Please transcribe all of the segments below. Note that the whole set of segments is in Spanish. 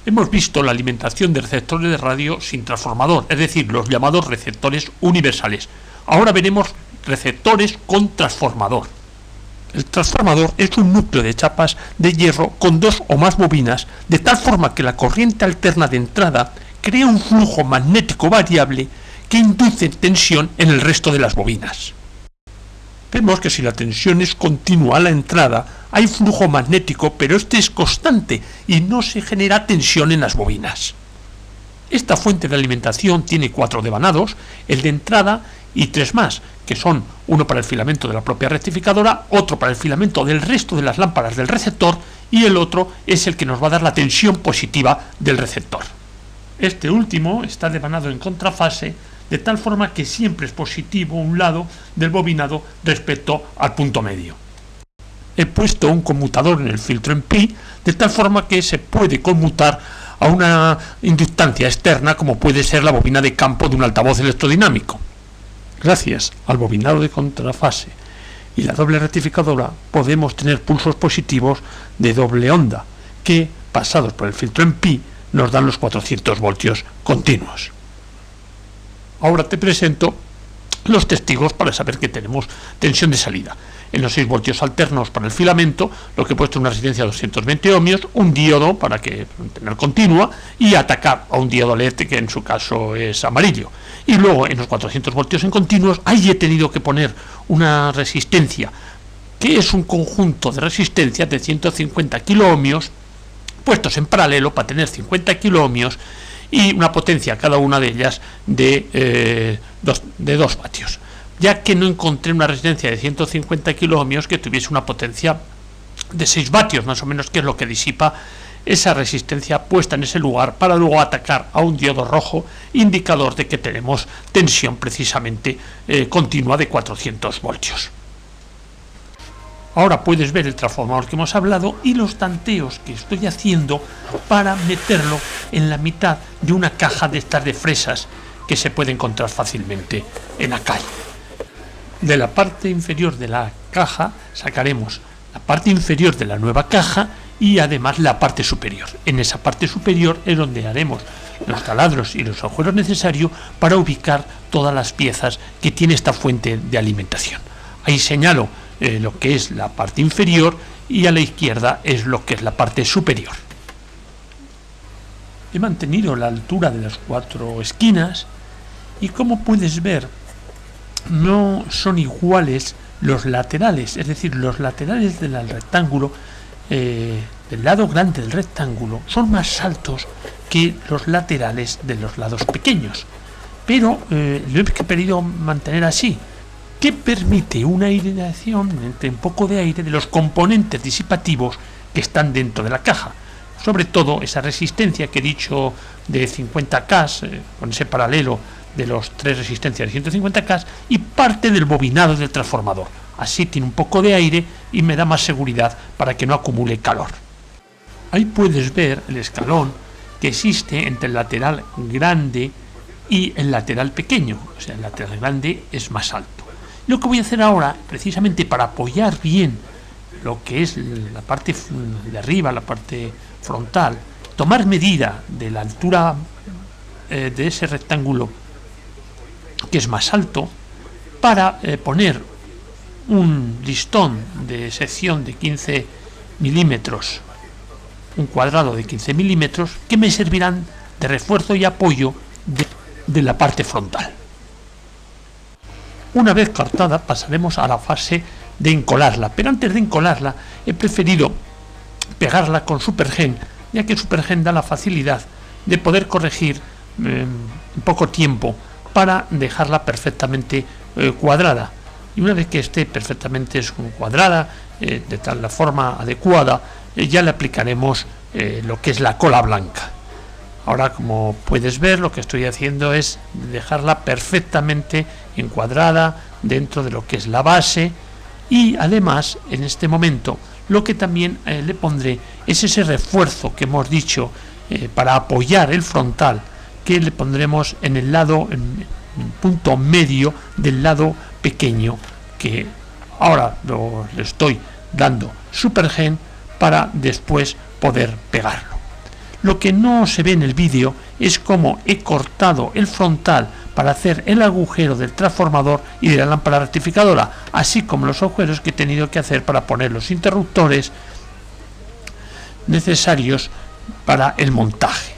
hemos visto la alimentación de receptores de radio sin transformador, es decir, los llamados receptores universales. Ahora veremos receptores con transformador. El transformador es un núcleo de chapas de hierro con dos o más bobinas, de tal forma que la corriente alterna de entrada crea un flujo magnético variable que induce tensión en el resto de las bobinas. Vemos que si la tensión es continua a la entrada, hay flujo magnético, pero este es constante y no se genera tensión en las bobinas. Esta fuente de alimentación tiene 4 devanados, el de entrada y 3 más, que son uno para el filamento de la propia rectificadora, otro para el filamento del resto de las lámparas del receptor y el otro es el que nos va a dar la tensión positiva del receptor. Este último está devanado en contrafase, de tal forma que siempre es positivo un lado del bobinado respecto al punto medio. He puesto un conmutador en el filtro en pi, de tal forma que se puede conmutar a una inductancia externa como puede ser la bobina de campo de un altavoz electrodinámico. Gracias al bobinado de contrafase y la doble rectificadora podemos tener pulsos positivos de doble onda que, pasados por el filtro en pi, nos dan los 400 voltios continuos. Ahora te presento los testigos para saber que tenemos tensión de salida. En los 6 voltios alternos para el filamento, lo que he puesto es una resistencia de 220 ohmios, un diodo para que tener continua y atacar a un diodo LED que en su caso es amarillo. Y luego en los 400 voltios en continuos, ahí he tenido que poner una resistencia, que es un conjunto de resistencias de 150 kiloohmios, puestos en paralelo para tener 50 kiloohmios y una potencia cada una de ellas de 2 vatios, ya que no encontré una resistencia de 150 kiloohmios que tuviese una potencia de 6 vatios, más o menos, que es lo que disipa esa resistencia puesta en ese lugar para luego atacar a un diodo rojo, indicador de que tenemos tensión precisamente continua de 400 voltios. Ahora puedes ver el transformador que hemos hablado y los tanteos que estoy haciendo para meterlo en la mitad de una caja de estas de fresas que se puede encontrar fácilmente en la calle. De la parte inferior de la caja sacaremos la parte inferior de la nueva caja y además la parte superior. En esa parte superior es donde haremos los taladros y los agujeros necesarios para ubicar todas las piezas que tiene esta fuente de alimentación. Ahí señalo lo que es la parte inferior y a la izquierda es lo que es la parte superior. He mantenido la altura de las 4 esquinas y, como puedes ver, no son iguales los laterales, es decir, los laterales del rectángulo, del lado grande del rectángulo, son más altos que los laterales de los lados pequeños, pero lo he querido mantener así, que permite una aireación entre un poco de aire de los componentes disipativos que están dentro de la caja, sobre todo esa resistencia que he dicho de 50K, con ese paralelo de los 3 resistencias de 150K y parte del bobinado del transformador. Así tiene un poco de aire y me da más seguridad para que no acumule calor. Ahí puedes ver el escalón que existe entre el lateral grande y el lateral pequeño, o sea, el lateral grande es más alto. Lo que voy a hacer ahora, precisamente para apoyar bien lo que es la parte de arriba, la parte frontal, tomar medida de la altura de ese rectángulo que es más alto, para poner un listón de sección de 15 milímetros, un cuadrado de 15 milímetros, que me servirán de refuerzo y apoyo de la parte frontal. Una vez cortada pasaremos a la fase de encolarla, pero antes de encolarla he preferido pegarla con Supergen, ya que Supergen da la facilidad de poder corregir en poco tiempo para dejarla perfectamente cuadrada. Y una vez que esté perfectamente cuadrada, de tal la forma adecuada, ya le aplicaremos lo que es la cola blanca. Ahora, como puedes ver, lo que estoy haciendo es dejarla perfectamente encuadrada dentro de lo que es la base, y además en este momento lo que también le pondré es ese refuerzo que hemos dicho para apoyar el frontal, que le pondremos en el lado, en el punto medio del lado pequeño, que ahora le estoy dando Supergen para después poder pegarlo. Lo que no se ve en el vídeo es cómo he cortado el frontal para hacer el agujero del transformador y de la lámpara rectificadora, así como los agujeros que he tenido que hacer para poner los interruptores necesarios para el montaje.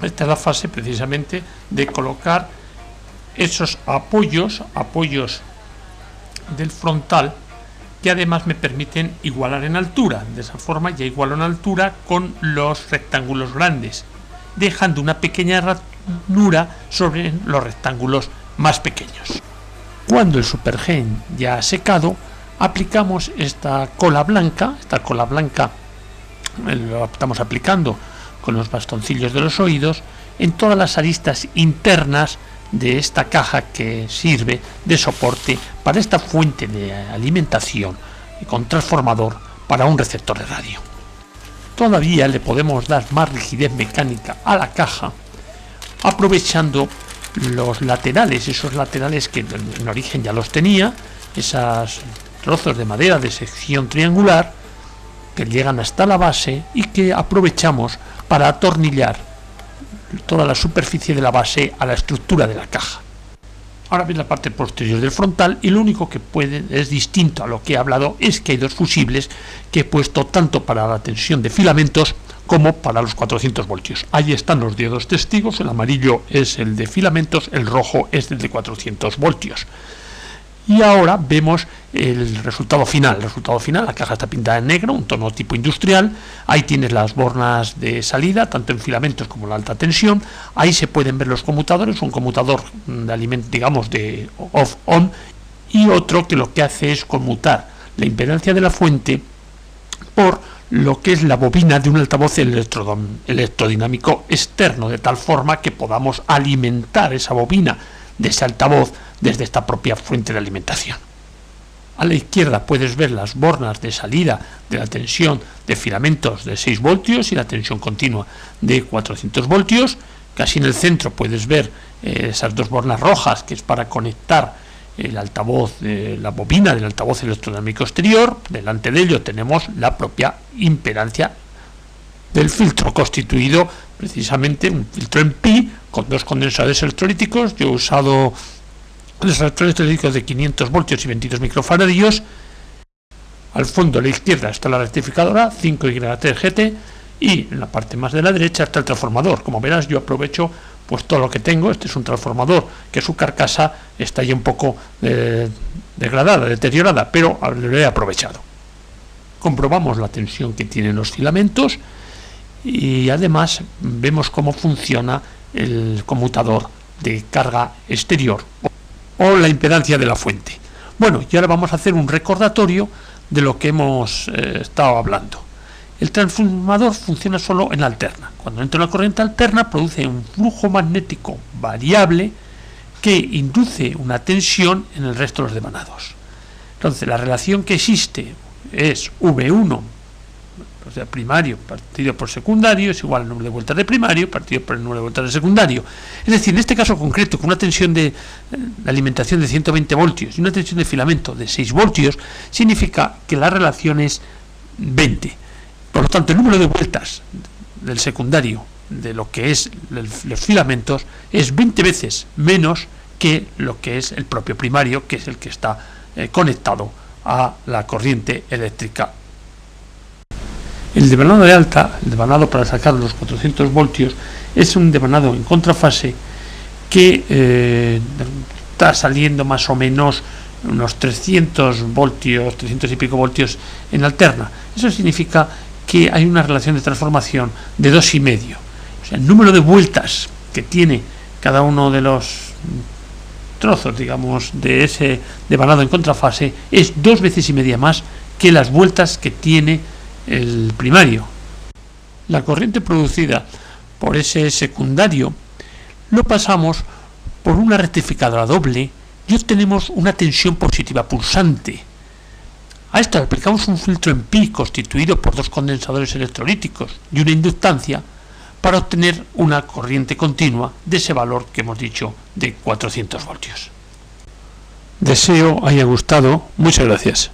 Esta es la fase precisamente de colocar esos apoyos del frontal, que además me permiten igualar en altura. De esa forma ya igualo en altura con los rectángulos grandes, dejando una pequeña ranura sobre los rectángulos más pequeños. Cuando el Supergen ya ha secado, aplicamos esta cola blanca. Esta cola blanca lo estamos aplicando con los bastoncillos de los oídos en todas las aristas internas de esta caja que sirve de soporte para esta fuente de alimentación con transformador para un receptor de radio. Todavía le podemos dar más rigidez mecánica a la caja aprovechando los laterales, esos laterales que en origen ya los tenía, esos trozos de madera de sección triangular que llegan hasta la base y que aprovechamos para atornillar toda la superficie de la base a la estructura de la caja. Ahora bien, la parte posterior del frontal, y lo único que es distinto a lo que he hablado es que hay dos fusibles que he puesto tanto para la tensión de filamentos como para los 400 voltios. Ahí están los dedos testigos, el amarillo es el de filamentos, el rojo es el de 400 voltios. Y ahora vemos el resultado final. El resultado final, la caja está pintada en negro, un tono tipo industrial. Ahí tienes las bornas de salida, tanto en filamentos como la alta tensión. Ahí se pueden ver los conmutadores, un conmutador de alimento, digamos, de off-on, y otro que lo que hace es conmutar la impedancia de la fuente por lo que es la bobina de un altavoz electrodinámico externo, de tal forma que podamos alimentar esa bobina de ese altavoz desde esta propia fuente de alimentación. A la izquierda puedes ver las bornas de salida de la tensión de filamentos de 6 voltios y la tensión continua de 400 voltios. Casi en el centro puedes ver esas dos bornas rojas, que es para conectar el altavoz, la bobina del altavoz electrodinámico exterior. Delante de ello tenemos la propia impedancia del filtro, constituido precisamente un filtro en pi con dos condensadores electrolíticos. Yo he usado los electrolíticos de 500 voltios y 22 microfaradios. Al fondo a la izquierda está la rectificadora 5Y3 GT y en la parte más de la derecha está el transformador. Como verás, yo aprovecho pues todo lo que tengo. Este es un transformador que su carcasa está ya un poco degradada, deteriorada, pero lo he aprovechado. Comprobamos la tensión que tienen los filamentos y además vemos cómo funciona el conmutador de carga exterior o la impedancia de la fuente. Bueno, y ahora vamos a hacer un recordatorio de lo que hemos estado hablando. El transformador funciona solo en alterna. Cuando entra una corriente alterna produce un flujo magnético variable que induce una tensión en el resto de los devanados. Entonces la relación que existe es V1, o sea, primario partido por secundario, es igual al número de vueltas de primario partido por el número de vueltas de secundario. Es decir, en este caso concreto, con una tensión de alimentación de 120 voltios y una tensión de filamento de 6 voltios, significa que la relación es 20. Por lo tanto, el número de vueltas del secundario de lo que es los filamentos es 20 veces menos que lo que es el propio primario, que es el que está conectado a la corriente eléctrica. El devanado de alta, el devanado para sacar los 400 voltios, es un devanado en contrafase que está saliendo más o menos unos 300 voltios, 300 y pico voltios en alterna. Eso significa que hay una relación de transformación de 2,5. O sea, el número de vueltas que tiene cada uno de los trozos, digamos, de ese devanado en contrafase es 2,5 veces más que las vueltas que tiene el primario. La corriente producida por ese secundario lo pasamos por una rectificadora doble y obtenemos una tensión positiva pulsante. A esto le aplicamos un filtro en pi constituido por dos condensadores electrolíticos y una inductancia para obtener una corriente continua de ese valor que hemos dicho de 400 voltios. Deseo haya gustado. Muchas gracias.